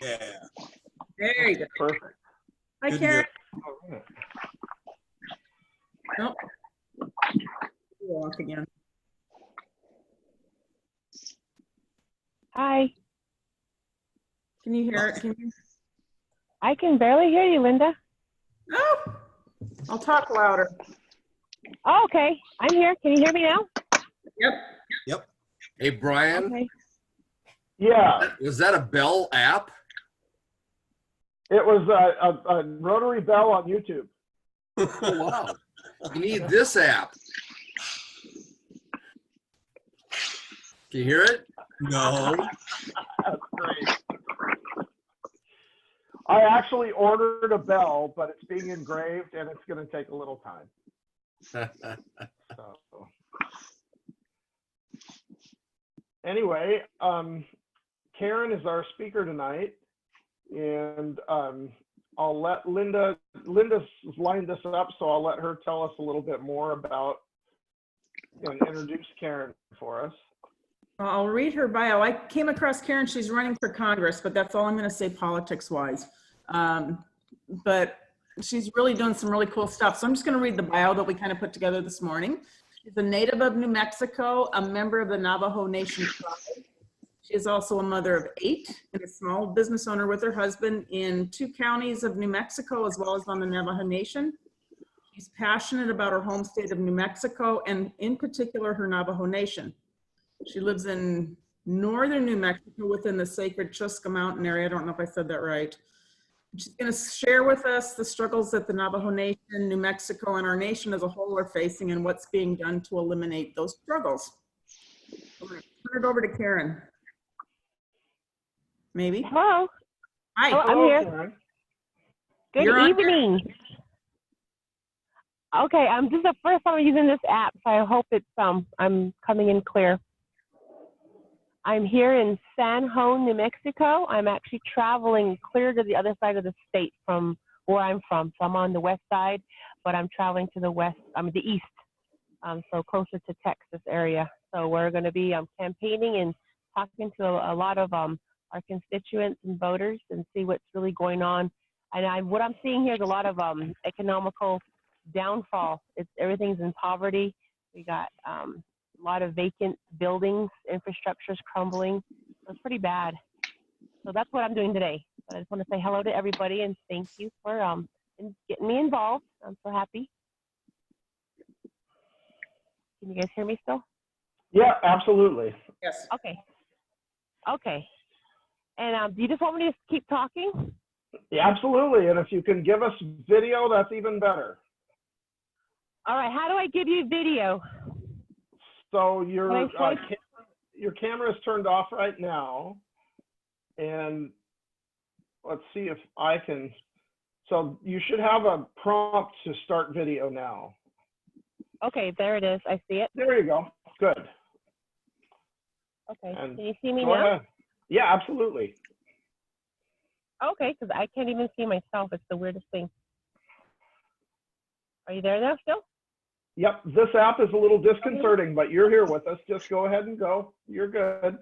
Yeah. There you go. Perfect. Hi, Good to Karen. All right. Nope. You're off again. Hi. Can you hear it? Can you? I can barely hear you, Linda. Oh, I'll talk louder. Oh, okay. I'm here. Can you hear me now? Yep. Yep. Hey, Brian, Okay. Yeah, was that a Bell app? it was a rotary bell on YouTube. Oh, wow. You need this app. Can you hear it? No. That's great. I actually ordered a bell, but it's being engraved and it's going to take a little time. So anyway, Karen is our speaker tonight, and I'll let Linda's lined this up, so I'll let her tell us a little bit more about and introduce Karen for us. I'll read her bio. I came across Karen. She's running for Congress, but that's all I'm going to say politics-wise. But she's really doing some really cool stuff. So I'm just going to read the bio that we kind of put together this morning. She's a native of New Mexico, a member of the Navajo Nation tribe. She is also a mother of 8 and a small business owner with her husband in 2 counties of New Mexico, as well as on the Navajo Nation. She's passionate about her home state of New Mexico and in particular her Navajo Nation. She lives in northern New Mexico within the sacred Chusca Mountain area. I don't know if I said that right. She's going to share with us the struggles that the Navajo Nation, New Mexico, and our nation as a whole are facing and what's being done to eliminate those struggles. I'm going to turn it over to Karen. Maybe. Hello. Hi. Oh, I'm Hello, here. Karen. Good You're on evening. Okay, this is the first time I'm using this app, so I hope it's I'm coming in clear. I'm here in San Juan, New Mexico. I'm actually traveling clear to the other side of the state from where I'm from. So I'm on the west side, but I'm traveling to the west, the east, so closer to Texas area. So we're going to be campaigning and talking to a lot of our constituents and voters and see what's really going on. And what I'm seeing here is a lot of economical downfall. Everything's in poverty. We got a lot of vacant buildings, infrastructure's crumbling. So it's pretty bad. So that's what I'm doing today. I just want to say hello to everybody and thank you for getting me involved. I'm so happy. Can you guys hear me still? Yeah, absolutely. Yes. Okay. Okay. And do you just want me to keep talking? Yeah, absolutely. And if you can give us video, that's even better. All right. How do I give you video? So your Can your camera is turned off right now, and let's see if I can. So you should have a prompt to start video now. Okay, there it is. I see it. There you go. Good. Okay. And Can you see me go now? ahead. Yeah, absolutely. Okay, because I can't even see myself. It's the weirdest thing. Are you there now still? Yep, this app is a little disconcerting, but you're here with us. Just go ahead and go. You're good.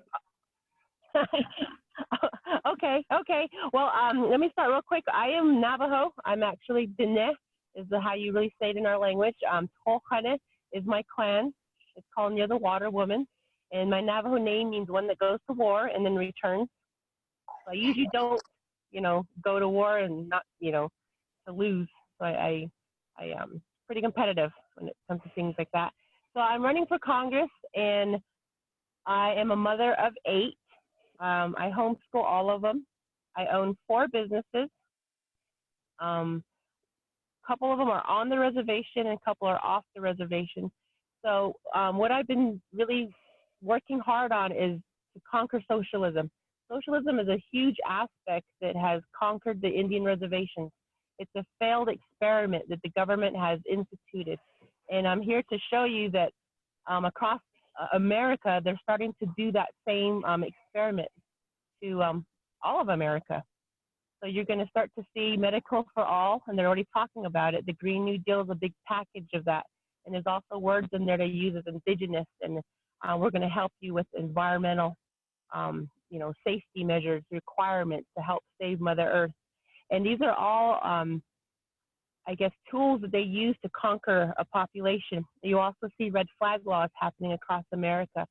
Okay. Well, let me start real quick. I am Navajo. I'm actually Bedonie, is how you really say it in our language. Tolkane is my clan. It's called Near the Water Woman. And my Navajo name means one that goes to war and then returns. So I usually don't, go to war and not, to lose. So I pretty competitive when it comes to things like that. So I'm running for Congress, and I am a mother of 8. I homeschool all of them. I own 4 businesses. A couple of them are on the reservation and a couple are off the reservation. So what I've been really working hard on is to conquer socialism. Socialism is a huge aspect that has conquered the Indian reservations. It's a failed experiment that the government has instituted. And I'm here to show you that across America, they're starting to do that same experiment to all of America. So you're going to start to see medical for all, and they're already talking about it. The Green New Deal is a big package of that. And there's also words in there to use as indigenous, and we're going to help you with environmental safety measures, requirements to help save Mother Earth. And these are all, I guess, tools that they use to conquer a population. You also see red flag laws happening across America,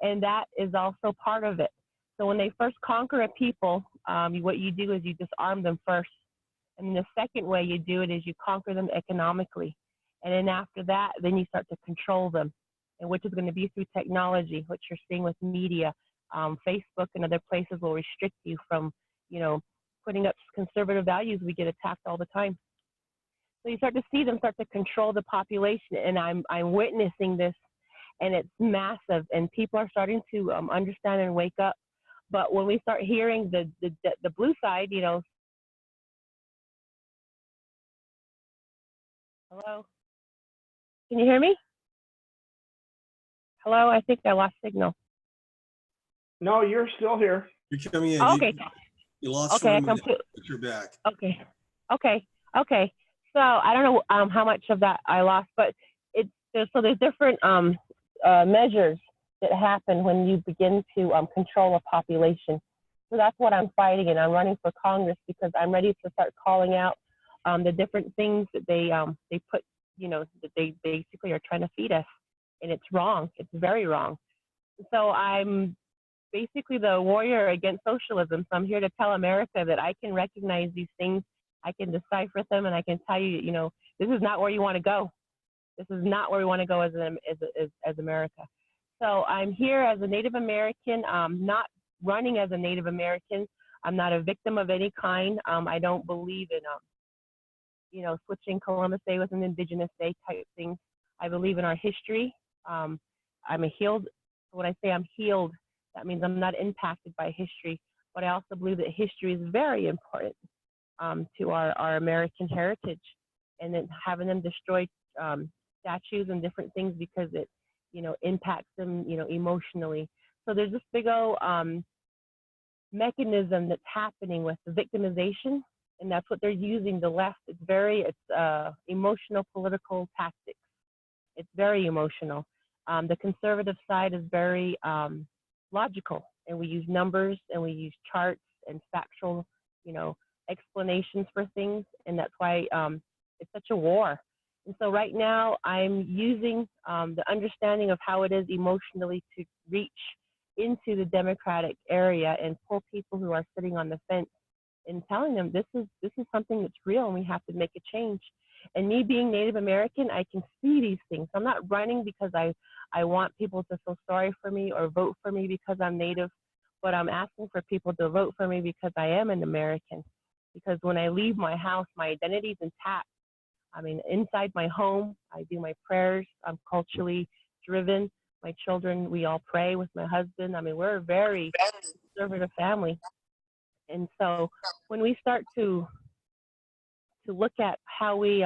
and that is also part of it. So when they first conquer a people, what you do is you disarm them first. And the second way you do it is you conquer them economically. And then after that, then you start to control them, and which is going to be through technology, which you're seeing with media. Facebook and other places will restrict you from, putting up conservative values. We get attacked all the time. So you start to see them start to control the population, and I'm witnessing this, and it's massive, and people are starting to understand and wake up. But when we start hearing the blue side, hello, can you hear me? Hello, I think I lost signal. No, you're still here. You're coming in. Oh, okay. You lost Okay, for a minute, but you're back. Okay. So I don't know how much of that I lost, but there's different measures that happen when you begin to control a population. So that's what I'm fighting, and I'm running for Congress because I'm ready to start calling out the different things that they put, that they basically are trying to feed us, and it's wrong. It's very wrong. So I'm basically the warrior against socialism. So I'm here to tell America that I can recognize these things, I can decipher them, and I can tell you, this is not where you want to go. This is not where we want to go as America. So I'm here as a Native American, not running as a Native American. I'm not a victim of any kind. I don't believe in, switching Columbus Day with an Indigenous Day type thing. I believe in our history. I'm a healed. When I say I'm healed, that means I'm not impacted by history. But I also believe that history is very important to our American heritage, and then having them destroy statues and different things because it, impacts them, emotionally. So there's this big old mechanism that's happening with the victimization, and that's what they're using. The left, it's emotional political tactics. It's very emotional. The conservative side is very logical, and we use numbers and we use charts and factual, explanations for things, and that's why it's such a war. And so right now I'm using the understanding of how it is emotionally to reach into the Democratic area and pull people who are sitting on the fence and telling them this is something that's real and we have to make a change. And me being Native American, I can see these things. I'm not running because I want people to feel sorry for me or vote for me because I'm Native, but I'm asking for people to vote for me because I am an American. Because when I leave my house, my identity is intact. I mean, inside my home, I do my prayers. I'm culturally driven. My children, we all pray with my husband. I mean, we're a very conservative family. And so when we start to look at how we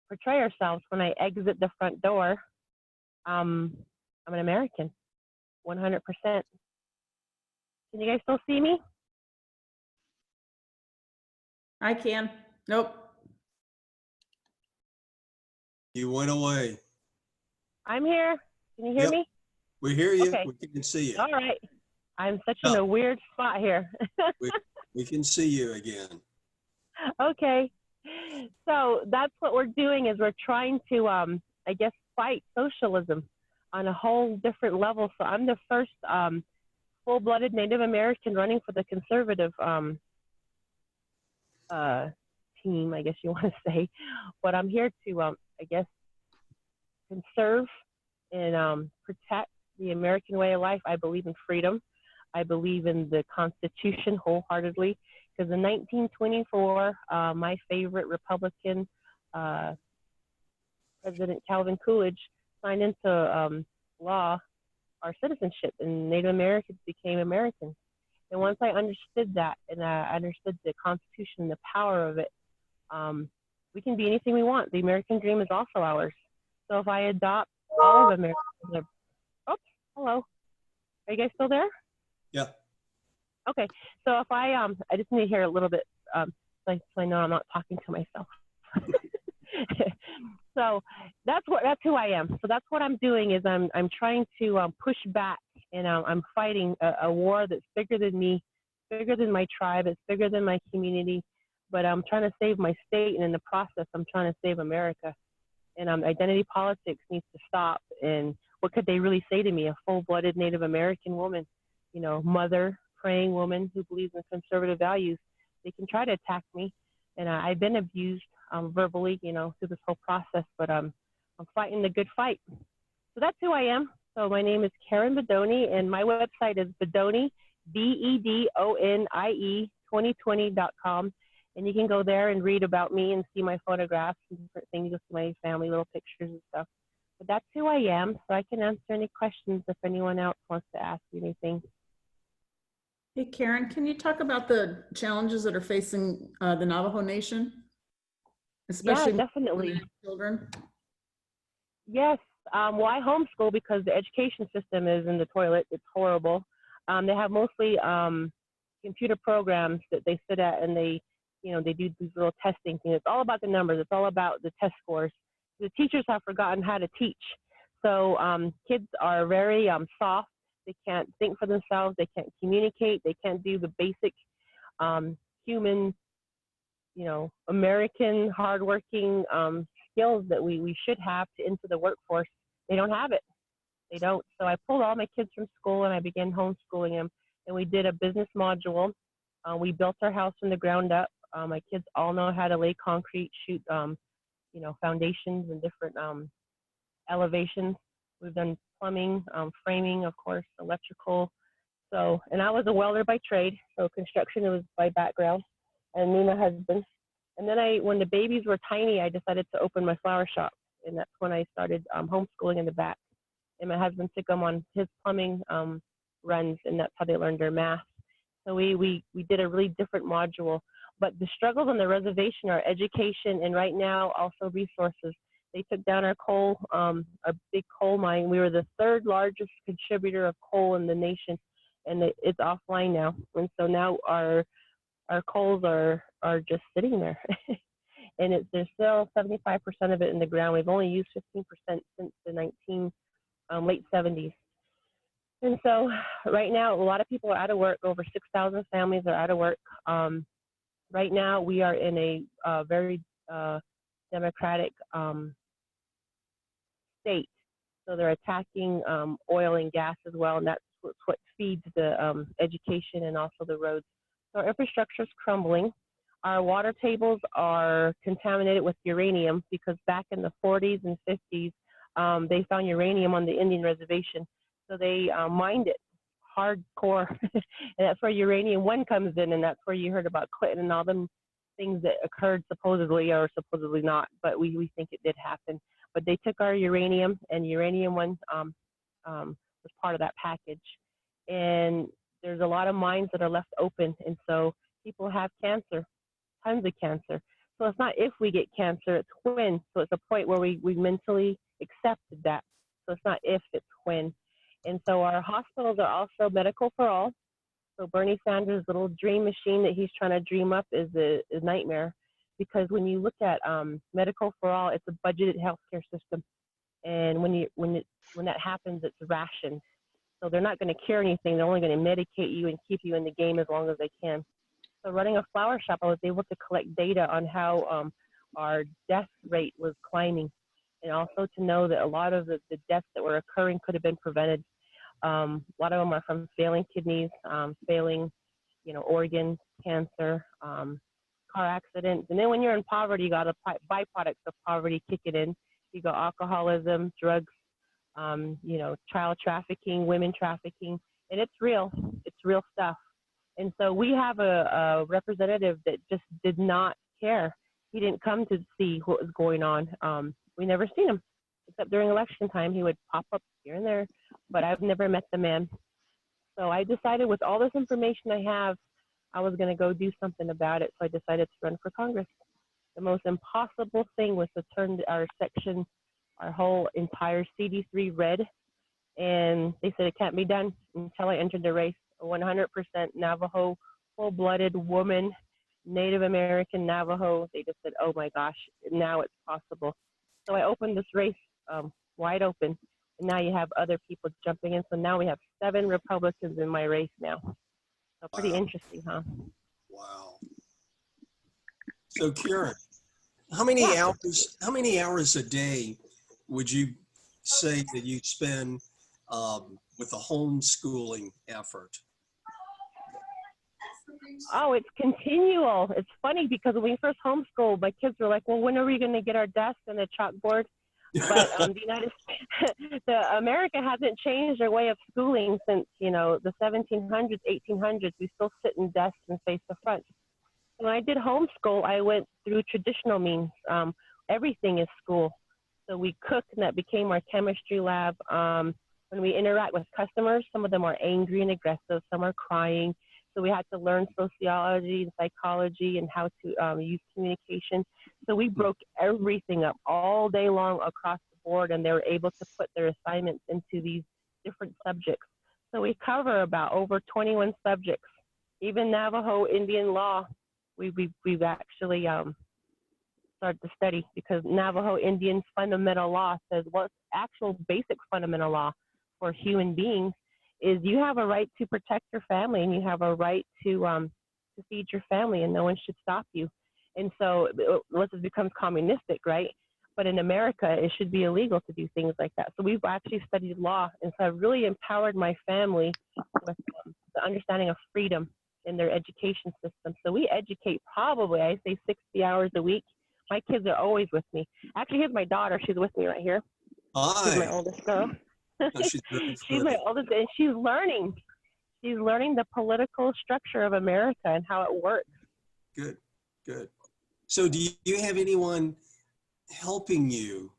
portray ourselves, when I exit the front door, I'm an American, 100%. Can you guys still see me? I can. Nope. You went away. I'm here. Can you hear me? We hear you. Okay. We can see you. All right. I'm such in a weird spot here. We can see you again. Okay. So that's what we're doing is we're trying to, I guess, fight socialism on a whole different level. So I'm the first full-blooded Native American running for the conservative team, I guess you want to say. But I'm here to, I guess, conserve and protect the American way of life. I believe in freedom. I believe in the Constitution wholeheartedly. Because in 1924, my favorite Republican, President Calvin Coolidge, signed into law our citizenship, and Native Americans became Americans. And once I understood that, and I understood the Constitution, the power of it, we can be anything we want. The American dream is also ours. So if I adopt all of Americans, oops, hello, are you guys still there? Yeah. Okay, so if I just need to hear a little bit, so I know I'm not talking to myself. So that's who I am. So that's what I'm doing is I'm trying to push back And I'm fighting a war that's bigger than me, bigger than my tribe, it's bigger than my community. But I'm trying to save my state, and in the process, I'm trying to save America. And identity politics needs to stop. And what could they really say to me? A full-blooded Native American woman, you know, mother, praying woman who believes in conservative values. They can try to attack me, and I've been abused verbally, you know, through this whole process. But I'm fighting the good fight. So that's who I am. So my name is Karen Bedonie, and my website is Bedonie, Bedonie 2020.com. And you can go there and read about me and see my photographs and different things with my family, little pictures and stuff. But that's who I am, so I can answer any questions if anyone else wants to ask me anything. Hey, Karen, can you talk about the challenges that are facing the Navajo Nation? Especially Yeah, definitely. children? Yes. Well, I homeschool because the education system is in the toilet. It's horrible. They have mostly computer programs that they sit at, and they do these little testing things. It's all about the numbers. It's all about the test scores. The teachers have forgotten how to teach. So kids are very soft. They can't think for themselves. They can't communicate. They can't do the basic human, American hardworking skills that we should have to enter the workforce. They don't have it. They don't. So I pulled all my kids from school and I began homeschooling them. And we did a business module. We built our house from the ground up. My kids all know how to lay concrete, shoot, foundations and different elevations. We've done plumbing, framing, of course, electrical. So, and I was a welder by trade, so construction was my background, and me and my husband. And then when the babies were tiny, I decided to open my flower shop, and that's when I started homeschooling in the back. And my husband took them on his plumbing runs, and that's how they learned their math. So we did a really different module. But the struggles on the reservation are education, and right now also resources. They took down our coal, our big coal mine. We were the third largest contributor of coal in the nation, and it's offline now. And so now our coals are just sitting there. And there's still 75% of it in the ground. We've only used 15% since the late 70s. And so right now, a lot of people are out of work. Over 6,000 families are out of work. Right now, we are in a very democratic state. So they're attacking oil and gas as well, and that's what feeds the education and also the roads. So our infrastructure is crumbling. Our water tables are contaminated with uranium because back in the 40s and 50s, they found uranium on the Indian reservation. So they mined it hardcore, and that's where Uranium One comes in, and that's where you heard about Clinton and all them things that occurred supposedly or supposedly not, but we think it did happen. But they took our uranium, and Uranium One was part of that package. And there's a lot of mines that are left open, and so people have cancer, tons of cancer. So it's not if we get cancer, it's when. So it's a point where we mentally accepted that. So it's not if, it's when. And so our hospitals are also medical for all. So Bernie Sanders' little dream machine that he's trying to dream up is a nightmare, because when you look at medical for all, it's a budgeted healthcare system, and when that happens, it's rationed. So they're not going to cure anything; they're only going to medicate you and keep you in the game as long as they can. So running a flower shop, I was able to collect data on how our death rate was climbing, and also to know that a lot of the deaths that were occurring could have been prevented. A lot of them are from failing kidneys, failing, organs, cancer, car accidents. And then when you're in poverty, you got a byproducts of poverty kicking in. You got alcoholism, drugs, child trafficking, women trafficking, and it's real stuff. And so we have a representative that just did not care. He didn't come to see what was going on. We never seen him, except during election time. He would pop up here and there, but I've never met the man. So I decided with all this information I have, I was going to go do something about it. So I decided to run for Congress. The most impossible thing was to turn our section, our whole entire CD3 red. And they said it can't be done until I entered the race. 100% Navajo, full-blooded woman, Native American Navajo. They just said, oh my gosh, now it's possible. So I opened this race wide open. And now you have other people jumping in. So now we have 7 Republicans in my race now. So pretty Wow. interesting, huh? Wow. So Karen, how many Yeah. hours a day would you say that you spend with the homeschooling effort? Oh, it's continual. It's funny because when we first homeschooled, my kids were like, well, when are we going to get our desk and a chalkboard? But America hasn't changed their way of schooling since, the 1700s, 1800s. We still sit in desks and face the front. When I did homeschool, I went through traditional means. Everything is school. So we cooked, and that became our chemistry lab. When we interact with customers, some of them are angry and aggressive, some are crying. So we had to learn sociology and psychology and how to use communication. So we broke everything up all day long across the board, and they were able to put their assignments into these different subjects. So we cover about over 21 subjects. Even Navajo Indian law, we've actually started to study, because Navajo Indian fundamental law says what's actual basic fundamental law for human beings is you have a right to protect your family, and you have a right to feed your family, and no one should stop you. And so once it becomes communistic, right? But in America, it should be illegal to do things like that. So we've actually studied law, and so I've really empowered my family with the understanding of freedom in their education system. So we educate probably, I say 60 hours a week. My kids are always with me. Actually, here's my daughter. She's with me right here. She's my Hi. oldest girl. Oh, she's very She's my funny. oldest, and she's learning. She's learning the political structure of America and how it works. Good, good. So do you have anyone helping you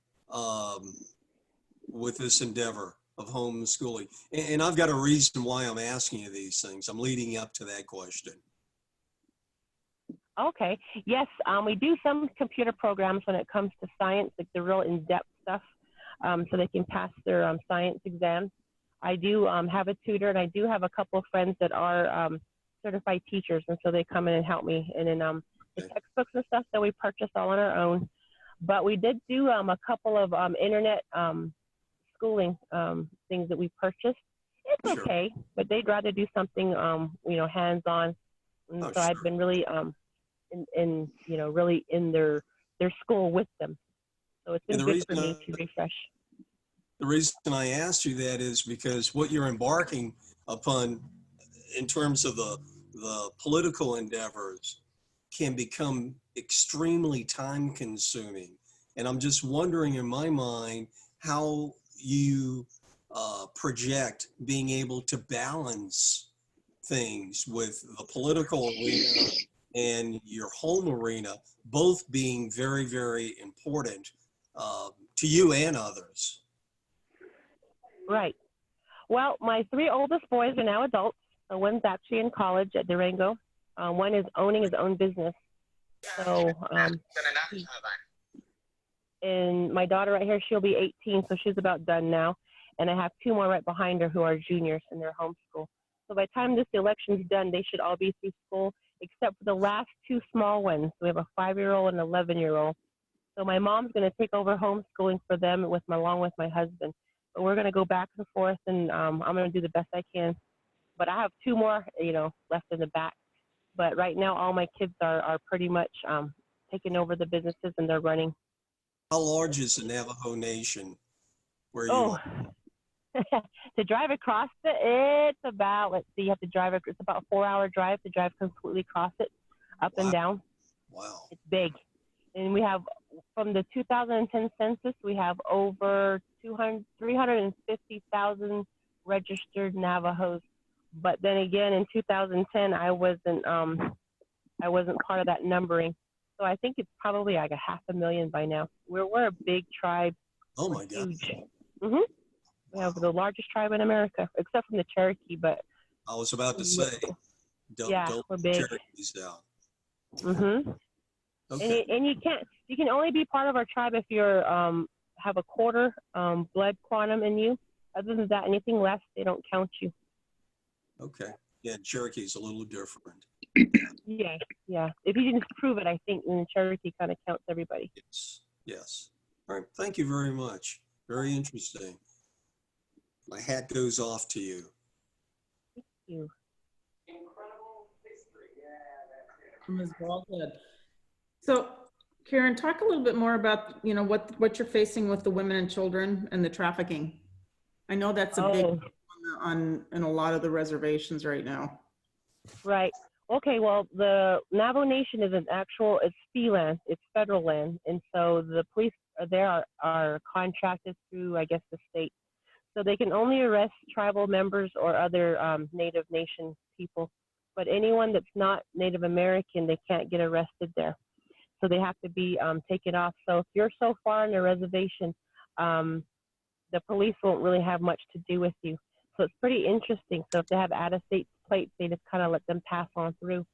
with this endeavor of homeschooling? And I've got a reason why I'm asking you these things. I'm leading up to that question. Okay. Yes, we do some computer programs when it comes to science, like the real in-depth stuff, so they can pass their science exams. I do have a tutor, and I do have a couple of friends that are certified teachers, and so they come in and help me. And then the textbooks and stuff that we purchase all on our own. But we did do a couple of internet schooling things that we purchased. It's Sure. okay, but they'd rather do something, hands-on. And Oh, so I've sure. been really really in their school with them. So it's been And the good for reason me to refresh. the reason I asked you that is because what you're embarking upon in terms of the political endeavors can become extremely time consuming. And I'm just wondering in my mind how you project being able to balance things with the political arena and your home arena, both being very, very important to you and others. Right. Well, my 3 oldest boys are now adults. One's actually in college at Durango. One is owning his own business. So, and my daughter right here, she'll be 18, so she's about done now. And I have 2 more right behind her who are juniors in their homeschool. So by the time this election's done, they should all be through school, except for the last 2 small ones. We have a 5-year-old and an 11-year-old. So my mom's going to take over homeschooling for them along with my husband. But we're going to go back and forth, and I'm going to do the best I can. But I have 2 more, left in the back. But right now, all my kids are pretty much taking over the businesses, and they're running. How large is the Navajo Nation where you Oh, are? to drive across it, it's about, you have to drive, it's about a 4-hour drive to drive completely across it, up and down. Wow. It's big. And we have, from the 2010 census, we have over 350,000 registered Navajos. But then again, in 2010, I wasn't part of that numbering. So I think it's probably like 500,000 by now. We're a big tribe. Oh We're my God. huge. Mm-hmm. We have the largest tribe in America, except from the Cherokee, but I was about to say, don't we're big. Cherokees out. Mm-hmm. Okay. And you can only be part of our tribe if you're have a quarter blood quantum in you. Other than that, anything less, they don't count you. Okay. Yeah, Cherokee's a little different. Yeah. If you can just prove it, I think in Cherokee kind of counts everybody. Yes. Yes. All right. Thank you very much. Very interesting. My hat goes off to you. You. Ms. Baldhead. So Karen, talk a little bit more about, you know, what you're facing with the women and children and the trafficking. I know that's a big in a lot of the reservations right now. Right. Okay, well, the Navajo Nation is it's fee land, it's federal land. And so the police there are contracted through, I guess, the state. So they can only arrest tribal members or other Native Nation people. But anyone that's not Native American, they can't get arrested there. So they have to be taken off. So if you're so far on the reservation, the police won't really have much to do with you. So it's pretty interesting. So if they have out-of-state plates, they just kind of let them pass on through.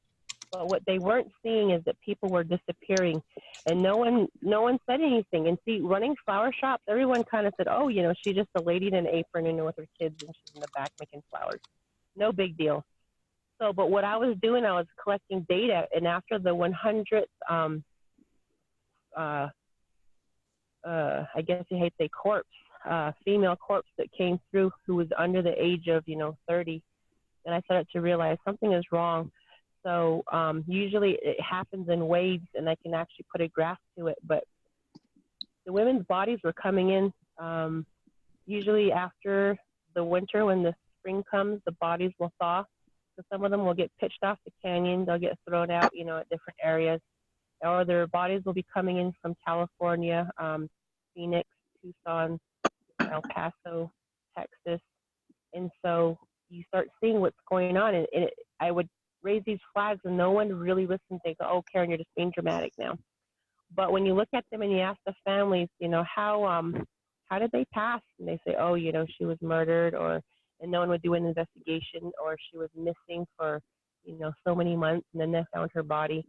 But what they weren't seeing is that people were disappearing, and no one said anything. And see, running flower shops, everyone kind of said, "Oh, you know, she's just a lady in an apron, you know, with her kids, and she's in the back making flowers. No big deal." So, but what I was doing, I was collecting data, and after the 100th, I guess you hate to say corpse, female corpse that came through who was under the age of, 30. And I started to realize something is wrong. So usually it happens in waves, and I can actually put a graph to it. But the women's bodies were coming in usually after the winter. When the spring comes, the bodies will thaw. So some of them will get pitched off the canyon. They'll get thrown out, at different areas. Or their bodies will be coming in from California, Phoenix, Tucson, El Paso, Texas. And so you start seeing what's going on. And I would raise these flags, and no one really listened. They go, "Oh, Karen, you're just being dramatic now." But when you look at them and you ask the families, how did they pass? And they say, "Oh, she was murdered," and no one would do an investigation, or she was missing for, so many months, and then they found her body.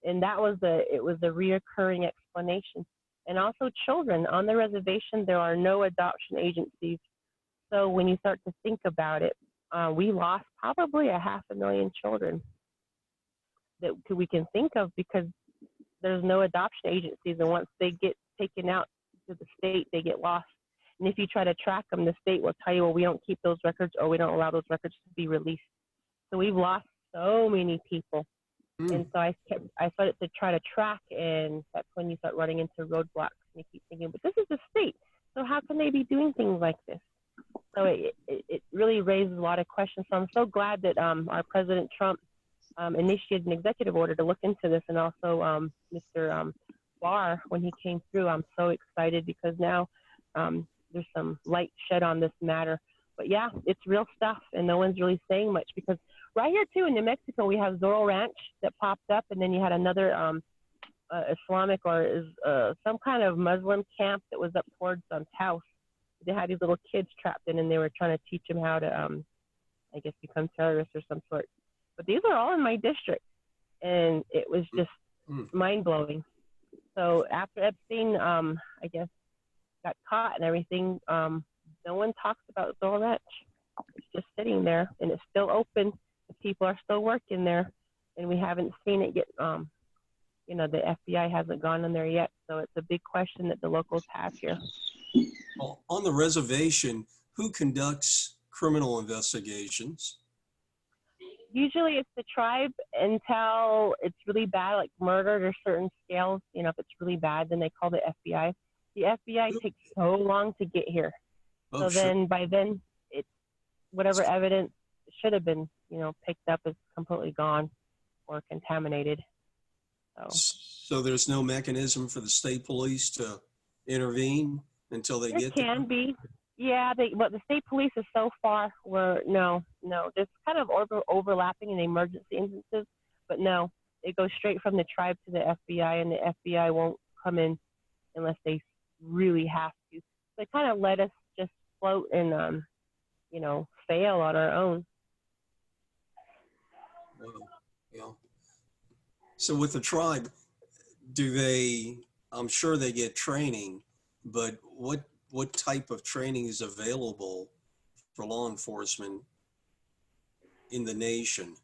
And it was a reoccurring explanation. And also children on the reservation, there are no adoption agencies. So when you start to think about it, we lost probably 500,000 children that we can think of, because there's no adoption agencies. And once they get taken out to the state, they get lost. And if you try to track them, the state will tell you, "Well, we don't keep those records, or we don't allow those records to be released." So we've lost so many people. And so I started to try to track, and that's when you start running into roadblocks. And you keep thinking, but this is the state, so how can they be doing things like this? So it really raises a lot of questions. So I'm so glad that our President Trump initiated an executive order to look into this, and also Mr. Barr, when he came through. I'm so excited, because now there's some light shed on this matter. But yeah, it's real stuff, and no one's really saying much, because right here too in New Mexico, we have Zorro Ranch that popped up, and then you had another Islamic or some kind of Muslim camp that was up towards Taos. They had these little kids trapped in, and they were trying to teach them how to, I guess, become terrorists or some sort. But these are all in my district, and it was just mind-blowing. So after Epstein, I guess, got caught and everything, no one talks about Zorro Ranch. It's just sitting there, and it's still open. The people are still working there, and we haven't seen it get, the FBI hasn't gone in there yet. So it's a big question that the locals have here. Well, on the reservation, who conducts criminal investigations? Usually it's the tribe until it's really bad, like murder or certain scales. If it's really bad, then they call the FBI. The FBI takes so long to get here. So then by then, it's whatever evidence should have been, picked up is completely gone or contaminated. So there's no mechanism for the state police to intervene until they get there? There can be. Yeah, but the state police is so far where no. There's kind of overlapping in emergency instances, but no, it goes straight from the tribe to the FBI, and the FBI won't come in unless they really have to. So they kind of let us just float and, fail on our own. Well, so with the tribe, I'm sure they get training, but what type of training is available for law enforcement in the nation?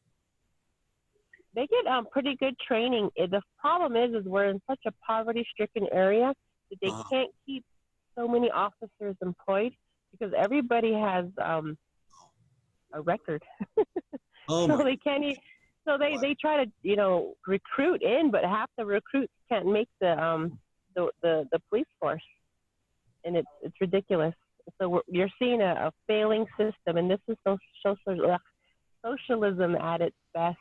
They get pretty good training. The problem is we're in such a poverty-stricken area that they can't keep so many officers employed. because everybody has a record. Oh So my, they can't. So they try to recruit in, but half the recruits can't make the police force, and it's ridiculous. So you're seeing a failing system, and this is socialism at its best.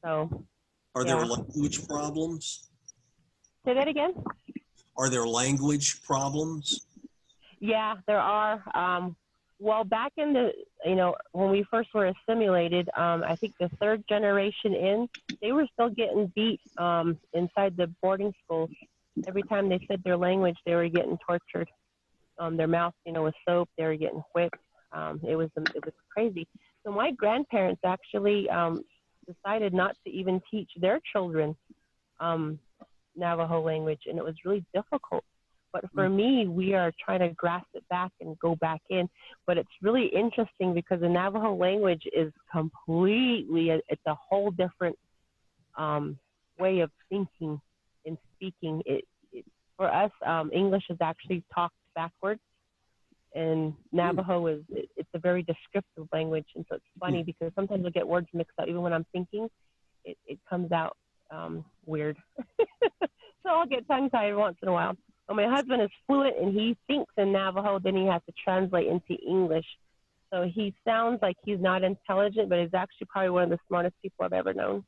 So are there yeah. language problems? Say that again. Are there language problems? Yeah, there are. Well, back in the, when we first were assimilated, I think the third generation in, they were still getting beat inside the boarding schools. Every time they said their language, they were getting tortured. Their mouth, with soap, they were getting whipped. It was crazy. So my grandparents actually decided not to even teach their children Navajo language, and it was really difficult. But for me, we are trying to grasp it back and go back in. But it's really interesting because the Navajo language is completely, it's a whole different way of thinking and speaking. For us, English is actually talked backwards, and Navajo it's a very descriptive language. And so it's funny because sometimes I get words mixed up. Even when I'm thinking, it comes out weird. So I'll get tongue-tied once in a while. Well, my husband is fluent and he thinks in Navajo, then he has to translate into English. So he sounds like he's not intelligent, but he's actually probably one of the smartest people I've ever known.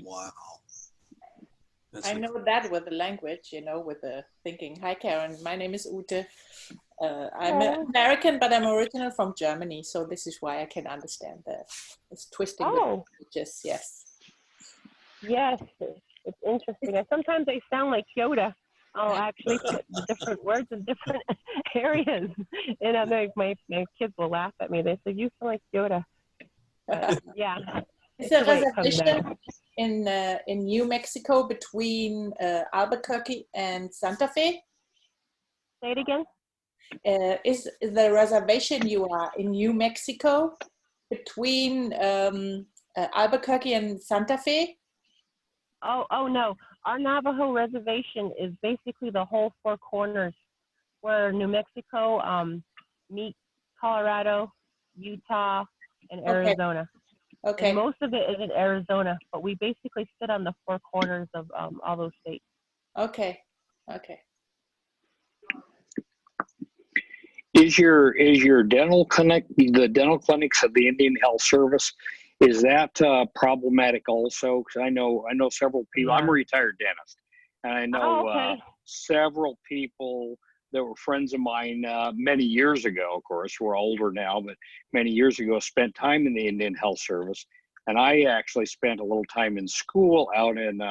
Wow. I know that with the language, with the thinking. Hi, Karen. My name is Ute. I'm American, but I'm original from Germany, so this is why I can understand this twisting the languages. Yes. Yes, it's interesting. Sometimes they sound like Yoda. I'll actually put the different words in different areas, and I know my kids will laugh at me. They say, "You sound like Yoda." But, yeah. Is there a reservation in New Mexico between Albuquerque and Santa Fe? Say it again. Is the reservation you are in New Mexico between Albuquerque and Santa Fe? Oh no. Our Navajo reservation is basically the whole four corners where New Mexico meets Colorado, Utah, and Arizona. Okay. And most of it is in Arizona, but we basically sit on the four corners of all those states. Okay. Okay. Is your dental clinic, the dental clinics of the Indian Health Service, is that problematic also? Because I know several people. Yeah. I'm a retired dentist, and I know several people that were friends of mine many years ago. Of course, we're older now, but many years ago, spent time in the Indian Health Service, and I actually spent a little time in school out in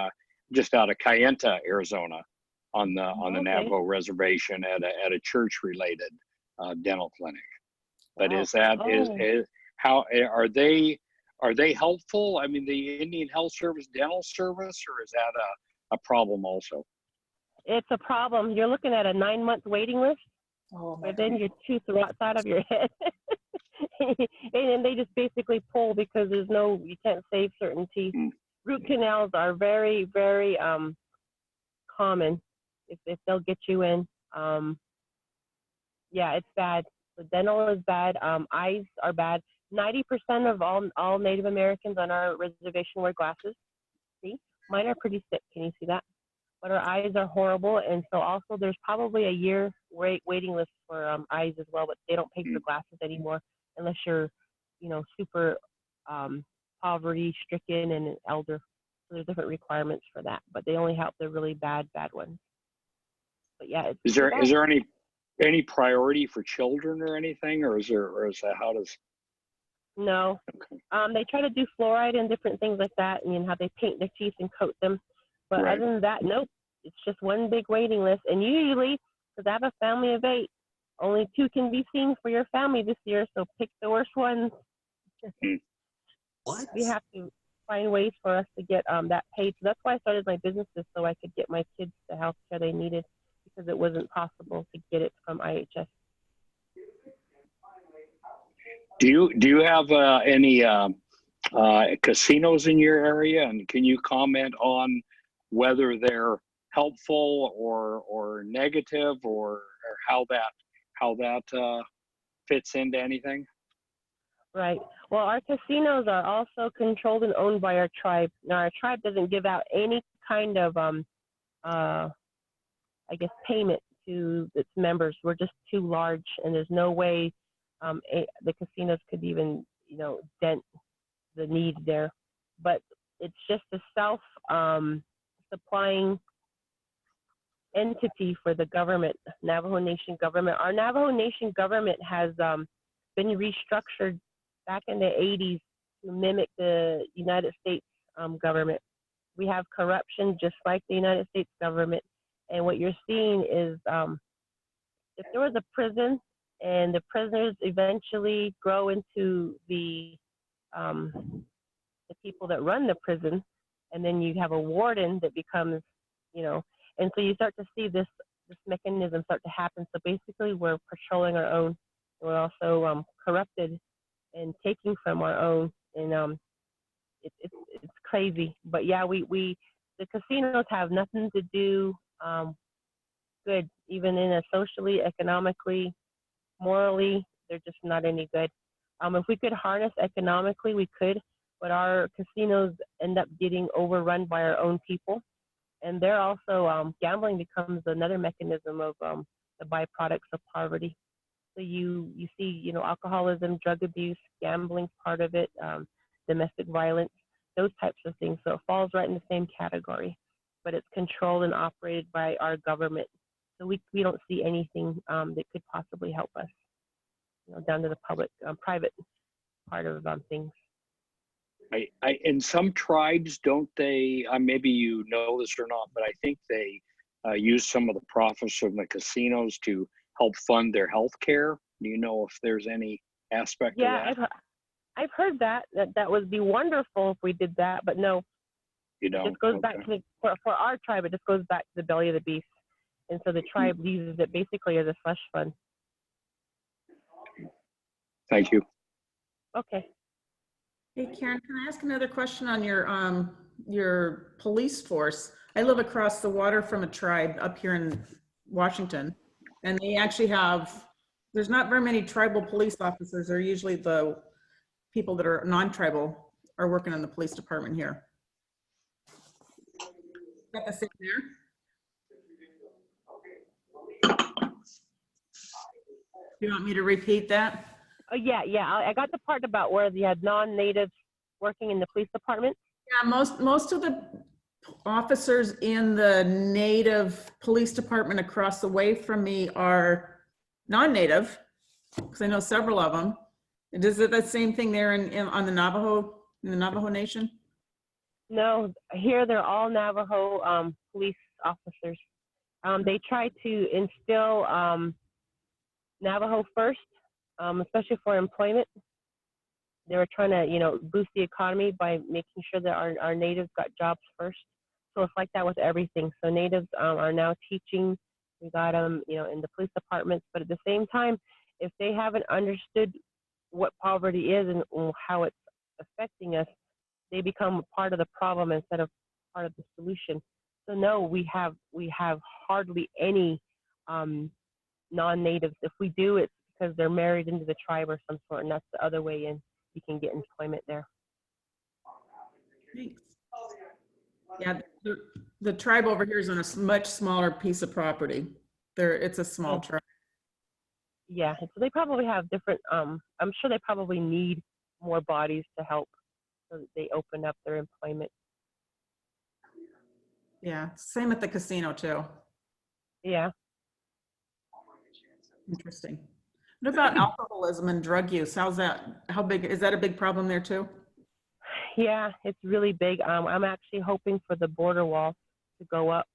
just out of Kayenta, Arizona, on the Navajo reservation at a church related dental clinic. But how are they helpful? I mean, the Indian Health Service dental service, or is that a problem also? It's a problem. You're looking at a 9-month waiting list, but then your tooth are outside of your head. And they just basically pull because you can't save certain teeth. Root canals are very, very common if they'll get you in. Yeah, it's bad. The dental is bad. Eyes are bad. 90% of all Native Americans on our reservation wear glasses. See, mine are pretty thick. Can you see that? But our eyes are horrible, and so also there's probably a year waiting list for eyes as well. But they don't pay for glasses anymore unless you're, super poverty-stricken and an elder. So there's different requirements for that, but they only help the really bad ones. But yeah, is there any priority for children or anything, or is that how does? No. Okay. They try to do fluoride and different things like that, and how they paint their teeth and coat them. But other than that, nope. It's just one big waiting list. And usually, because I have a family of 8, only 2 can be seen for your family this year. So pick the worst ones. What? We have to find ways for us to get that paid. So that's why I started my businesses, so I could get my kids the health care they needed, because it wasn't possible to get it from IHS. Do you have any casinos in your area, and can you comment on whether they're helpful or negative, or how that fits into anything? Right. Well, our casinos are also controlled and owned by our tribe. Now, our tribe doesn't give out any kind of, I guess, payment to its members. We're just too large, and there's no way the casinos could even, dent the need there. But it's just a self-supplying entity for the government, Navajo Nation government. Our Navajo Nation government has been restructured back in the 80s to mimic the United States government. We have corruption just like the United States government. And what you're seeing is if there was a prison and the prisoners eventually grow into the people that run the prison, and then you have a warden that becomes, and so you start to see this mechanism start to happen. So basically we're patrolling our own. We're also corrupted and taking from our own, and it's crazy. But yeah, the casinos have nothing to do good, even in a socially, economically, morally, they're just not any good. If we could harness economically, we could, but our casinos end up getting overrun by our own people. And they're also, gambling becomes another mechanism of the byproducts of poverty. So you see, alcoholism, drug abuse, gambling part of it, domestic violence, those types of things. So it falls right in the same category, but it's controlled and operated by our government. So we don't see anything that could possibly help us, down to the public, private part of things. In some tribes, don't they, maybe you know this or not, but I think they use some of the profits from the casinos to help fund their health care. Do you know if there's any aspect of that? Yeah, I've heard that would be wonderful if we did that, but no. You don't? It just goes back to, for our tribe, it just goes back to the belly of the beast. And so the tribe uses it basically as a slush fund. Thank you. Okay. Hey, Karen, can I ask another question on your police force? I live across the water from a tribe up here in Washington, and they actually there's not very many tribal police officers. They're usually the people that are non-tribal are working in the police department here. Is that the same there? Do you want me to repeat that? Oh, yeah. I got the part about where they had non-natives working in the police department. Yeah, most of the officers in the native police department across the way from me are non-native, because I know several of them. And is it the same thing there in the Navajo Nation? No, here they're all Navajo police officers. They try to instill Navaho first, especially for employment. They were trying to, boost the economy by making sure that our natives got jobs first. So it's like that with everything. So natives are now teaching. We got them, in the police departments. But at the same time, if they haven't understood what poverty is and how it's affecting us, they become a part of the problem instead of part of the solution. So no, we have hardly any non-natives. If we do, it's because they're married into the tribe or some sort, and that's the other way in. You can get employment there. Thanks. Yeah, the tribe over here is on a much smaller piece of property. It's a small tribe. Yeah, so they probably have different, I'm sure they probably need more bodies to help, so that they open up their employment. Yeah, same at the casino too. Yeah. Interesting. What about alcoholism and drug use? How big, is that a big problem there too? Yeah, it's really big. I'm actually hoping for the border wall to go up.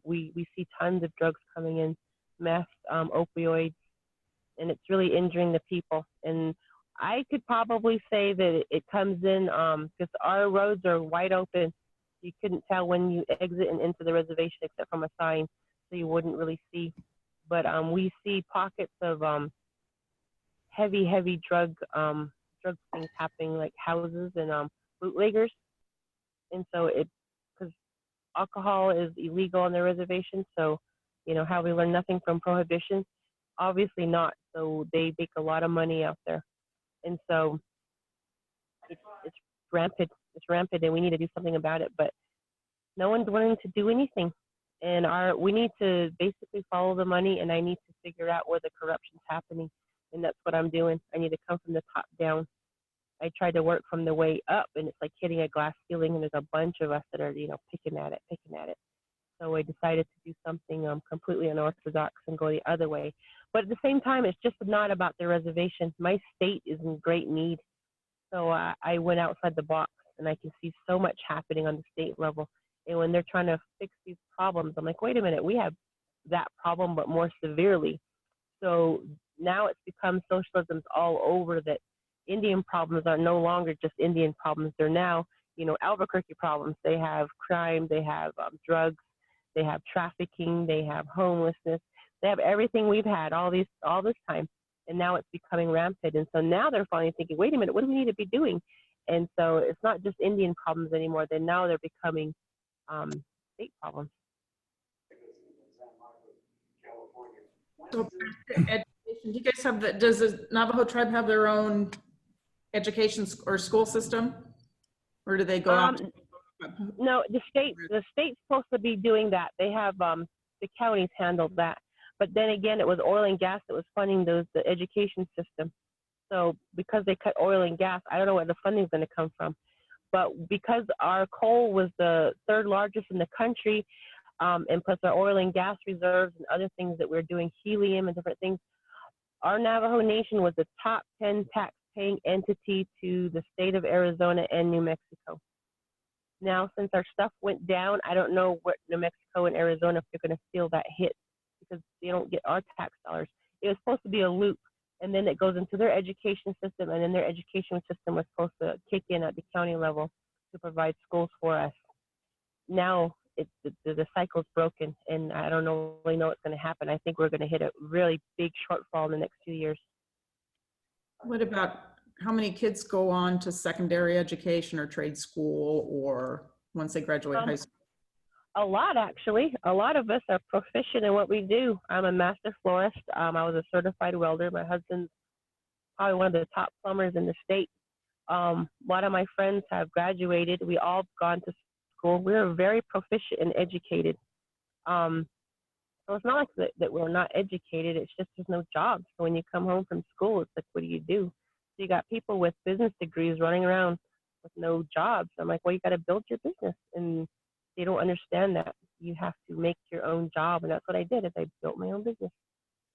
We see tons of drugs coming in, meth, opioids, and it's really injuring the people. And I could probably say that it comes in because our roads are wide open. You couldn't tell when you exit and enter the reservation except from a sign, so you wouldn't really see. But we see pockets of heavy drug things happening, like houses and bootleggers. And so because alcohol is illegal on the reservation, so how we learn nothing from prohibition. Obviously not. So they make a lot of money out there. And so it's rampant. It's rampant, and we need to do something about it. But no one's willing to do anything. And we need to basically follow the money, and I need to figure out where the corruption's happening. And that's what I'm doing. I need to come from the top down. I tried to work from the way up, and it's like hitting a glass ceiling, and there's a bunch of us that are, picking at it. So I decided to do something completely unorthodox and go the other way. But at the same time, it's just not about the reservation. My state is in great need. So I went outside the box, and I can see so much happening on the state level. And when they're trying to fix these problems, I'm like, wait a minute, we have that problem, but more severely. So now it's become socialism's all over, that Indian problems are no longer just Indian problems. They're now, Albuquerque problems. They have crime, they have drugs, they have trafficking, they have homelessness. They have everything we've had all this time. And now it's becoming rampant. And so now they're finally thinking, wait a minute, what do we need to be doing? And so it's not just Indian problems anymore. Now they're becoming state problems. So education, do you guys have does the Navajo tribe have their own education or school system? Or do they go out? No, the state's supposed to be doing that. They have, the counties handled that. But then again, it was oil and gas that was funding the education system. So because they cut oil and gas, I don't know where the funding is going to come from. But because our coal was the third largest in the country, and plus our oil and gas reserves and other things that we're doing, helium and different things, our Navajo Nation was the top 10 tax-paying entity to the state of Arizona and New Mexico. Now, since our stuff went down, I don't know what New Mexico and Arizona, if they're going to feel that hit, because they don't get our tax dollars. It was supposed to be a loop, and then it goes into their education system, and then their education system was supposed to kick in at the county level to provide schools for us. Now the cycle's broken, and I don't really know what's going to happen. I think we're going to hit a really big shortfall in the next 2 years. What about how many kids go on to secondary education or trade school, or once they graduate high school? A lot, actually. A lot of us are proficient in what we do. I'm a master florist. I was a certified welder. My husband's probably one of the top plumbers in the state. A lot of my friends have graduated. We all gone to school. We're very proficient and educated. So it's not like that we're not educated. It's just there's no jobs. So when you come home from school, it's like, what do you do? So you got people with business degrees running around with no jobs. I'm like, well, you got to build your business. And they don't understand that. You have to make your own job. And that's what I did, is I built my own business.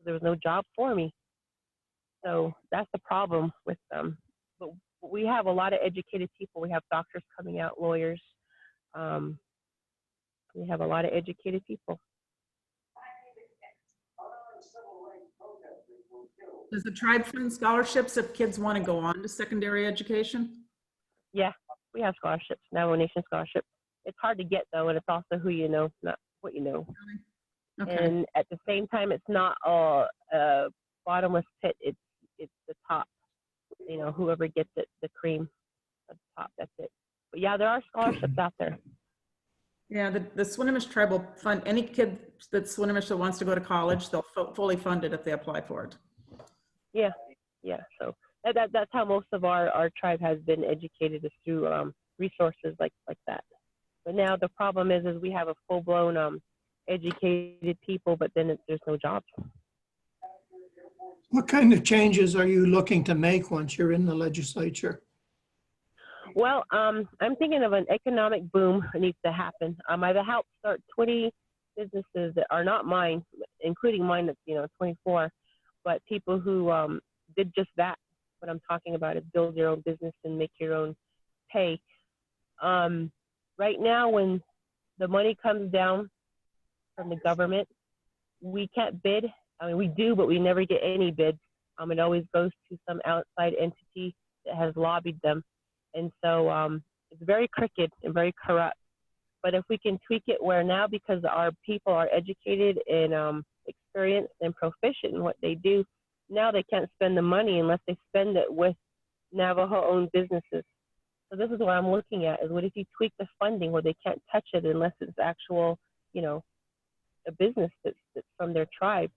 There was no job for me. So that's the problem with them. But we have a lot of educated people. We have doctors coming out, lawyers. We have a lot of educated people. Does the tribe fund scholarships if kids want to go on to secondary education? Yeah, we have scholarships, Navajo Nation scholarship. It's hard to get, though, and it's also who you know, not what you know. Okay. And at the same time, it's not a bottomless pit. It's the top. Whoever gets it, the cream at the top, that's it. But yeah, there are scholarships out there. Yeah, the Swinomish tribe will fund any kid that's Swinomish that wants to go to college. They'll fully fund it if they apply for it. Yeah. So that's how most of our tribe has been educated, is through resources like that. But now the problem is we have a full-blown educated people, but then there's no jobs. What kind of changes are you looking to make once you're in the legislature? Well, I'm thinking of an economic boom that needs to happen. I've helped start 20 businesses that are not mine, including mine that's 24, but people who did just that. What I'm talking about is build your own business and make your own pay. Right now, when the money comes down from the government, we can't bid. I mean, we do, but we never get any bids. It always goes to some outside entity that has lobbied them. And so it's very crooked and very corrupt. But if we can tweak it where now, because our people are educated and experienced and proficient in what they do, now they can't spend the money unless they spend it with Navajo-owned businesses. So this is what I'm looking at, is what if you tweak the funding where they can't touch it unless it's actual, a business that's from their tribe.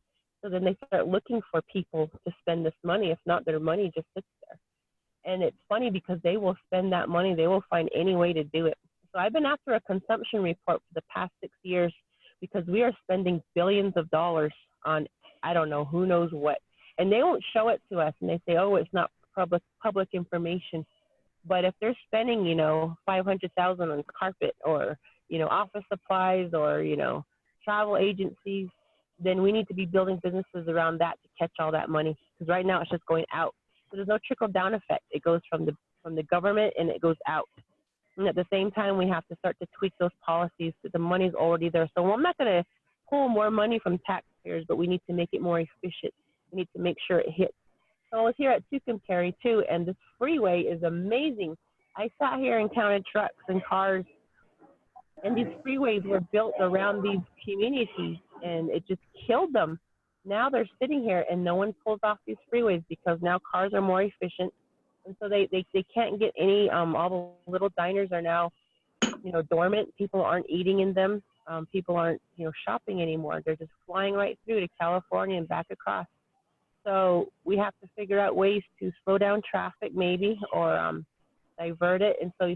So then they start looking for people to spend this money. If not, their money just sits there. And it's funny because they will spend that money. They will find any way to do it. So I've been after a consumption report for the past 6 years because we are spending billions of dollars on, I don't know, who knows what. And they won't show it to us. And they say, oh, it's not public information. But if they're spending, you know, $500,000 on carpet or, you know, office supplies or, you know, travel agencies, then we need to be building businesses around that to catch all that money. Because right now it's just going out. So there's no trickle down effect. It goes from the government and it goes out. And at the same time, we have to start to tweak those policies because the money's already there. So I'm not going to pull more money from taxpayers, but we need to make it more efficient. We need to make sure it hits. So I was here at Tucumcari too, and this freeway is amazing. I sat here and counted trucks and cars, and these freeways were built around these communities, and it just killed them. Now they're sitting here, and no one pulls off these freeways because now cars are more efficient, and so they can't get any. All the little diners are now, you know, dormant. People aren't eating in them. People aren't, you know, shopping anymore. They're just flying right through to California and back across. So we have to figure out ways to slow down traffic maybe or divert it. And so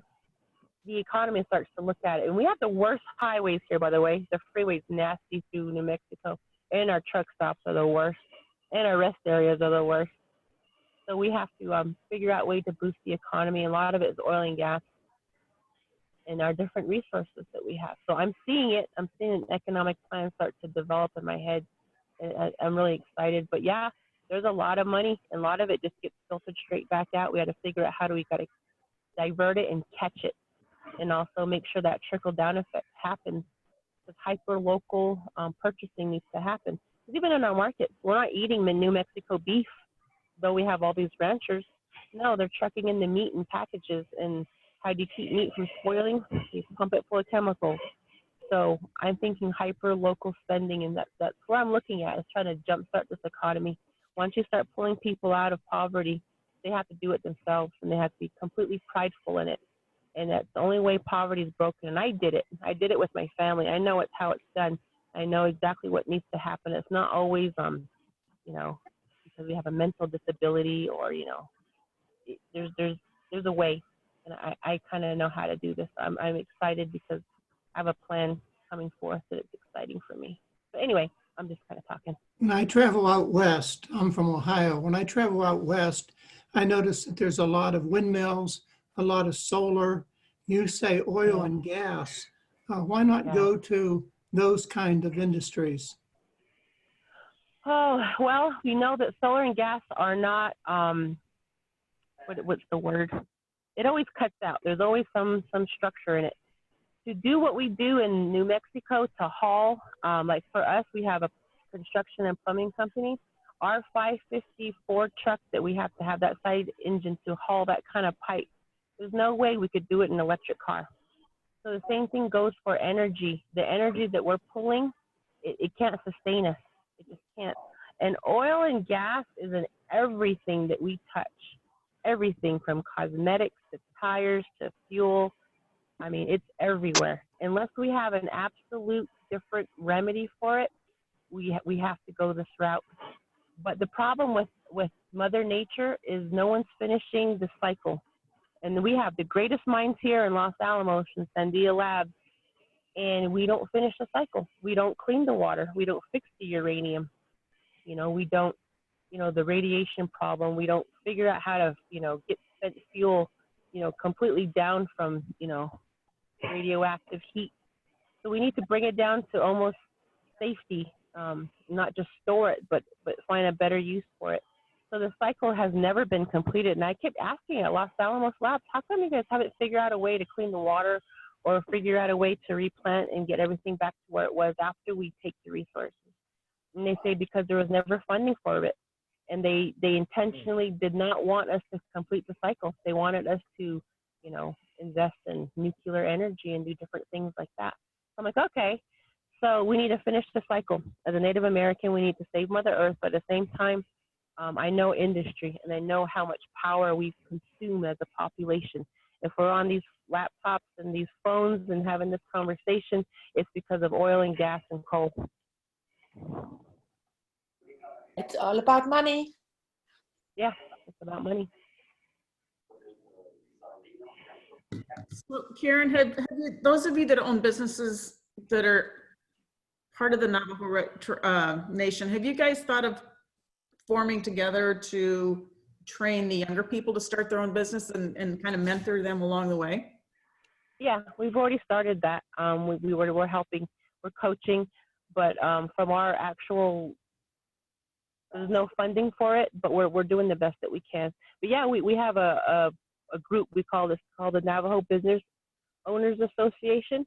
the economy starts to look at it. And we have the worst highways here, by the way. The freeway's nasty through New Mexico. And our truck stops are the worst. And our rest areas are the worst. So we have to figure out ways to boost the economy. A lot of it is oil and gas and our different resources that we have. So I'm seeing it. I'm seeing an economic plan start to develop in my head. And I'm really excited. But yeah, there's a lot of money, and a lot of it just gets filtered straight back out. We got to figure out how do we got to divert it and catch it, and also make sure that trickle-down effect happens. Because hyper-local purchasing needs to happen. Because even in our markets, we're not eating the New Mexico beef, though we have all these ranchers. No, they're trucking in the meat in packages. And how do you keep meat from spoiling? You pump it full of chemicals. So I'm thinking hyper-local spending, and that's where I'm looking at, is trying to jumpstart this economy. Once you start pulling people out of poverty, they have to do it themselves, and they have to be completely prideful in it. And that's the only way poverty is broken. And I did it. I did it with my family. I know it's how it's done. I know exactly what needs to happen. It's not always, you know, because we have a mental disability or, you know, there's a way. And I kind of know how to do this. I'm excited because I have a plan coming forth that it's exciting for me. But anyway, I'm just kind of talking. When I travel out west, I'm from Ohio. When I travel out west, I notice that there's a lot of windmills, a lot of solar. You say oil and gas. Why not go to those kind of industries? Oh, well, you know that solar and gas are not, what's the word? It always cuts out. There's always some structure in it. To do what we do in New Mexico, to haul, like for us, we have a construction and plumbing company. Our 554 truck that we have to have that side engine to haul that kind of pipe, there's no way we could do it in an electric car. So the same thing goes for energy. The energy that we're pulling, it can't sustain us. It just can't. And oil and gas is in everything that we touch. Everything from cosmetics to tires to fuel. I mean, it's everywhere. Unless we have an absolute different remedy for it, we have to go this route. But the problem with Mother Nature is no one's finishing the cycle. And we have the greatest minds here in Los Alamos and Sandia Labs, and we don't finish the cycle. We don't clean the water. We don't fix the uranium. You know, we don't, you know, the radiation problem. We don't figure out how to, you know, get spent fuel, you know, completely down from, you know, radioactive heat. So we need to bring it down to almost safety, not just store it, but find a better use for it. So the cycle has never been completed. And I kept asking at Los Alamos Labs, how come you guys haven't figured out a way to clean the water or figure out a way to replant and get everything back to where it was after we take the resources? And they say because there was never funding for it. And they intentionally did not want us to complete the cycle. They wanted us to, you know, invest in nuclear energy and do different things like that. So I'm like, okay, so we need to finish the cycle. As a Native American, we need to save Mother Earth, but at the same time, I know industry and I know how much power we consume as a population. If we're on these laptops and these phones and having this conversation, it's because of oil and gas and coal. It's all about money. Yeah, it's about money. So Karen, have you, those of you that own businesses that are part of the Navajo Nation, have you guys thought of forming together to train the younger people to start their own business and kind of mentor them along the way? Yeah, we've already started that. We're helping, we're coaching, but from our actual, there's no funding for it, but we're doing the best that we can. But yeah, we have a group, we call this called the Navajo Business Owners Association,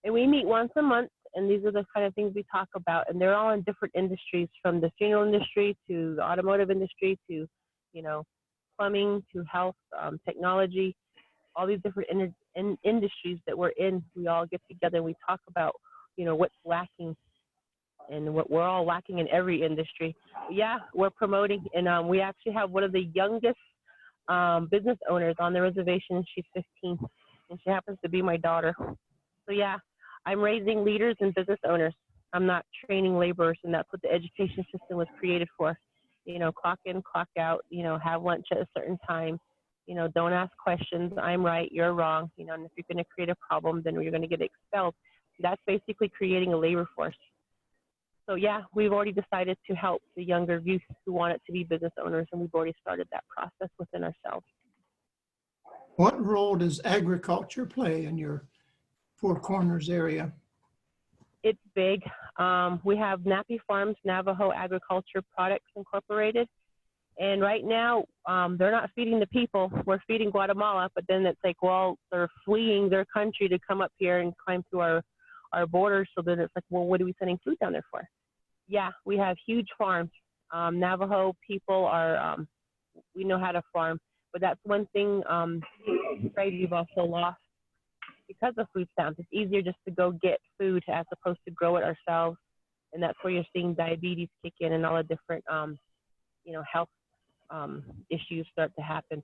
and we meet once a month, and these are the kind of things we talk about, and they're all in different industries, from the funeral industry to the automotive industry to, you know, plumbing to health, technology, all these different industries that we're in. We all get together and we talk about, you know, what's lacking and what we're all lacking in every industry. Yeah, we're promoting, and we actually have one of the youngest business owners on the reservation. She's 15, and she happens to be my daughter. So yeah, I'm raising leaders and business owners. I'm not training laborers, and that's what the education system was created for. You know, clock in, clock out, you know, have lunch at a certain time, you know, don't ask questions. I'm right, you're wrong. You know, and if you're going to create a problem, then you're going to get expelled. That's basically creating a labor force. So yeah, we've already decided to help the younger youth who want it to be business owners, and we've already started that process within ourselves. What role does agriculture play in your Four Corners area? It's big. We have Nappy Farms, Navajo Agriculture Products Incorporated. And right now, they're not feeding the people. We're feeding Guatemala, but then it's like, well, they're fleeing their country to come up here and climb through our borders. So then it's like, well, what are we sending food down there for? Yeah, we have huge farms. Navajo people are, we know how to farm. But that's one thing we've also lost because of food stamps. It's easier just to go get food as opposed to grow it ourselves. And that's where you're seeing diabetes kick in and all the different, you know, health issues start to happen.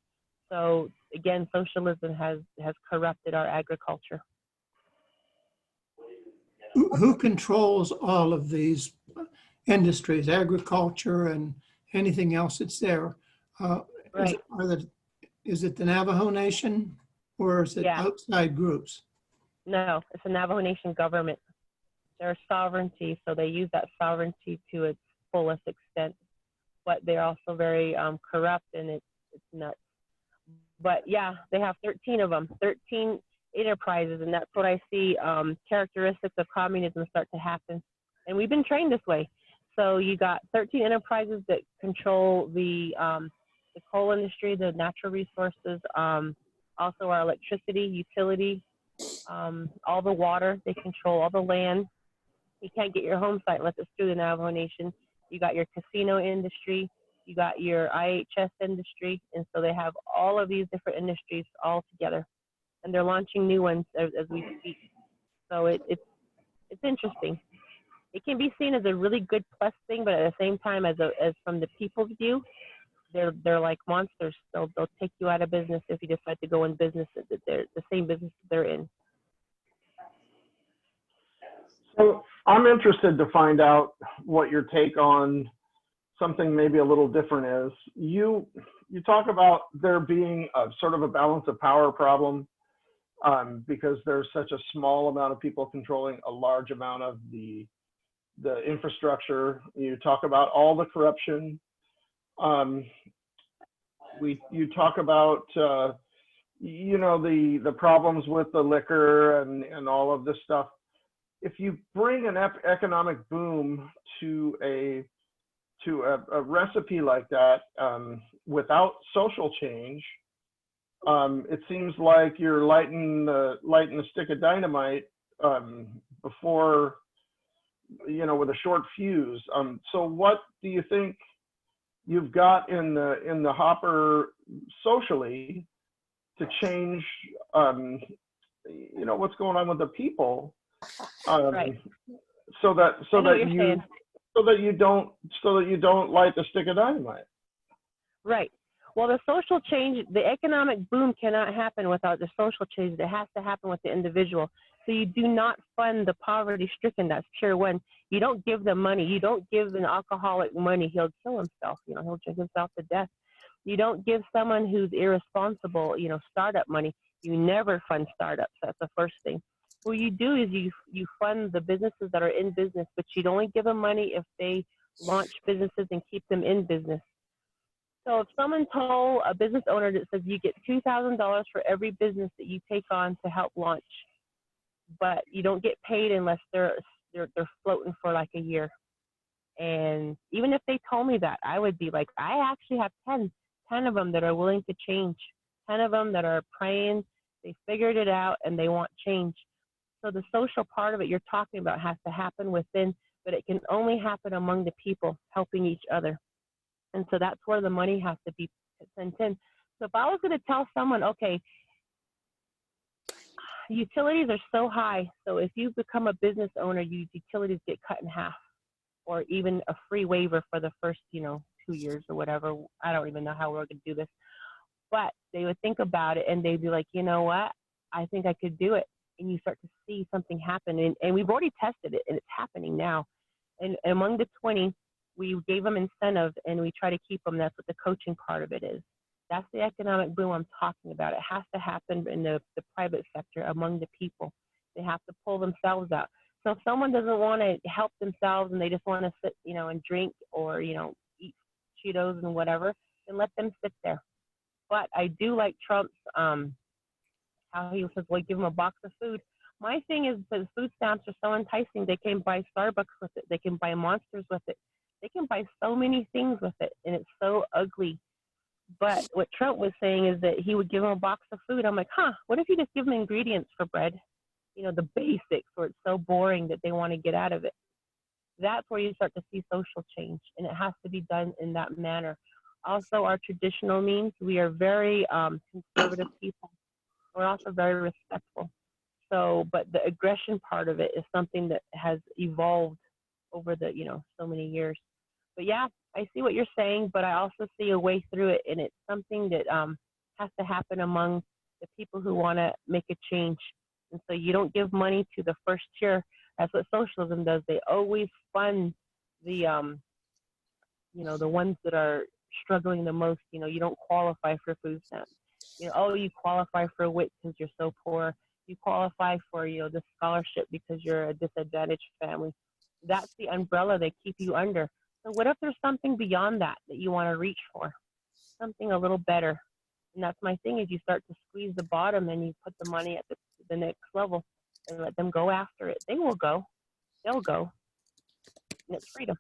So again, socialism has corrupted our agriculture. Who controls all of these industries, agriculture and anything else that's there? Right. Is it the Navajo Nation, or is it outside groups? No, it's the Navajo Nation government. Their sovereignty, so they use that sovereignty to its fullest extent. But they're also very corrupt, and it's nuts. But yeah, they have 13 of them, 13 enterprises, and that's what I see characteristics of communism start to happen. And we've been trained this way. So you got 13 enterprises that control the coal industry, the natural resources, also our electricity, utility, all the water. They control all the land. You can't get your home site unless it's through the Navajo Nation. You got your casino industry, you got your IHS industry, and so they have all of these different industries all together, and they're launching new ones as we speak. So it's interesting. It can be seen as a really good plus thing, but at the same time, as from the people's view, they're like monsters. They'll take you out of business if you decide to go in business that they're the same business they're in. So I'm interested to find out what your take on something maybe a little different is. You talk about there being a sort of a balance of power problem because there's such a small amount of people controlling a large amount of the infrastructure. You talk about all the corruption. You talk about you know, the problems with the liquor and all of this stuff. If you bring an economic boom to a recipe like that without social change, it seems like you're lighting a stick of dynamite before, you know, with a short fuse. So what do you think you've got in the hopper socially to change, you know, what's going on with the people? Right. So that you don't light the stick of dynamite. Right. Well, the social change, the economic boom cannot happen without the social change. It has to happen with the individual. So you do not fund the poverty-stricken. That's tier one. You don't give them money. You don't give an alcoholic money. He'll kill himself. You know, he'll drink himself to death. You don't give someone who's irresponsible, you know, startup money. You never fund startups. That's the first thing. What you do is you fund the businesses that are in business, but you'd only give them money if they launch businesses and keep them in business. So if someone told a business owner that says you get $2,000 for every business that you take on to help launch, but you don't get paid unless they're floating for like a year. And even if they told me that, I would be like, I actually have 10 of them that are willing to change, 10 of them that are praying, they figured it out, and they want change. So the social part of it you're talking about has to happen within, but it can only happen among the people helping each other. And so that's where the money has to be sent in. So if I was going to tell someone, okay, utilities are so high, so if you become a business owner, utilities get cut in half, or even a free waiver for the first, 2 years or whatever. I don't even know how we're going to do this. But they would think about it and they'd be like, you know what? I think I could do it. And you start to see something happen. And we've already tested it, and it's happening now. And among the 20, we gave them incentive, and we try to keep them. That's what the coaching part of it is. That's the economic boom I'm talking about. It has to happen in the private sector among the people. They have to pull themselves out. So if someone doesn't want to help themselves and they just want to sit, and drink or, eat Cheetos and whatever, then let them sit there. But I do like Trump's, how he says, well, give them a box of food. My thing is the food stamps are so enticing. They can buy Starbucks with it. They can buy Monsters with it. They can buy so many things with it, and it's so ugly. But what Trump was saying is that he would give them a box of food. I'm like, what if you just give them ingredients for bread? The basics, where it's so boring that they want to get out of it. That's where you start to see social change, and it has to be done in that manner. Also, our traditional means, we are very conservative people. We're also very respectful. So, but the aggression part of it is something that has evolved over the, so many years. But yeah, I see what you're saying, but I also see a way through it, and it's something that has to happen among the people who want to make a change. And so you don't give money to the first tier. That's what socialism does. They always fund the, the ones that are struggling the most. You don't qualify for food stamps. You qualify for WIC because you're so poor. You qualify for, the scholarship because you're a disadvantaged family. That's the umbrella they keep you under. So what if there's something beyond that you want to reach for? Something a little better. And that's my thing, is you start to squeeze the bottom and you put the money at the next level and let them go after it. They will go. They'll go. And it's freedom.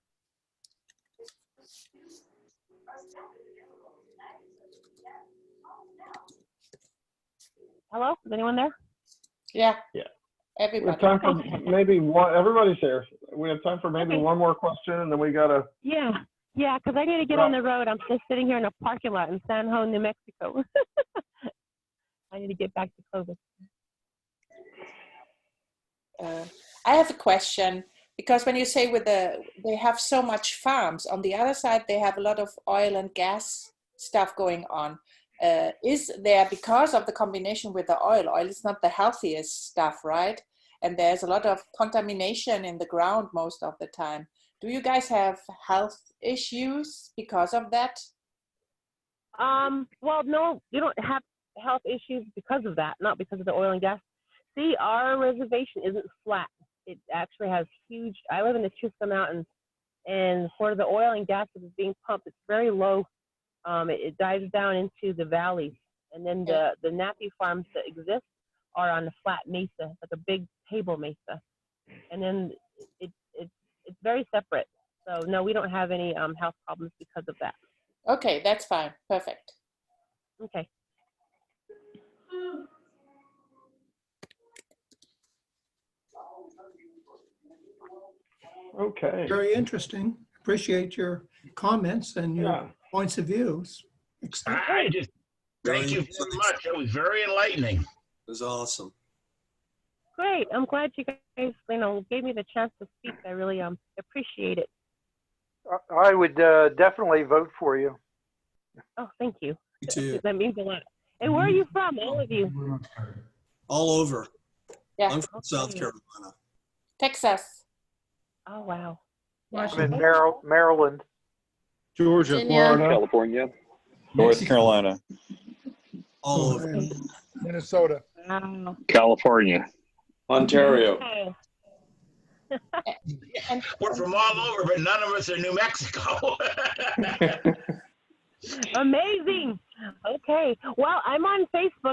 Hello? Is anyone there? Yeah. Yeah. Everybody. We have time for maybe one. Everybody's here. We have time for maybe one more question, and then we gotta. Yeah, because I need to get on the road. I'm just sitting here in a parking lot in San Juan, New Mexico. I need to get back to Clovis. I have a question, because when you say they have so much farms, on the other side they have a lot of oil and gas stuff going on. Is there, because of the combination with the oil is not the healthiest stuff, right? And there's a lot of contamination in the ground most of the time. Do you guys have health issues because of that? Well, no, you don't have health issues because of that, not because of the oil and gas. See, our reservation isn't flat. It actually has huge, I live in the Chusca Mountains, and for the oil and gas that is being pumped, it's very low. It dives down into the valleys, and then the Nappy farms that exist are on the flat mesa, like a big table mesa, and then it's very separate. So no, we don't have any health problems because of that. Okay, that's fine. Perfect. Okay. Okay. Very interesting. Appreciate your comments and your points of views. I just thank you very much. It was very enlightening. It was awesome. Great. I'm glad you guys, gave me the chance to speak. I really appreciate it. I would definitely vote for you. Oh, thank you. Me too. That means a lot. And where are you from, all of you? All over. Yeah. I'm from South Carolina. Texas. Oh, wow. I'm in Maryland. Georgia, Virginia. Florida, California, North Carolina, All over. Minnesota. Wow. California. Ontario. Okay. We're from all over, but none of us are New Mexico. Amazing. Okay. Well, I'm on Facebook